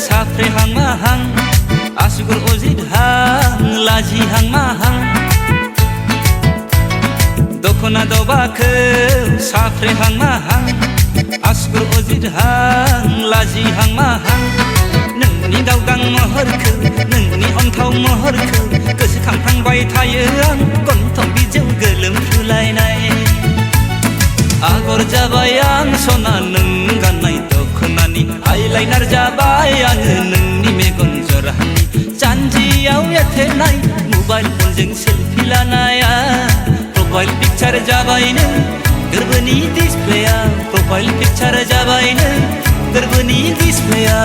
साफ्रे हां माहां आसुगुर अजित हां लाजि हां माहां दखना दबाखौ साफ्रे हां माहां आसुगुर अजित हां लाजि हां माहां नोंनि दावगां महरखौ नोंनि अन्थाव महरखौ गोसोखांफ्लांबाय थायो आं गन्थं बिजौ गोलोमफ्रुलायनाय आगर जाबाय आं सना नों गाननाय दखनानि आइलाइनार जाबाय आङो नोंनि मेगन जरानि जानजियाव एथेनाय मबाइल फनजों सेलफि लानाया प्रफाइल पिक्चार जाबाय नों गोरबोनि डिसप्लेया प्रफाइल पिक्चार जाबाय नों गोरबोनि डिसप्लेया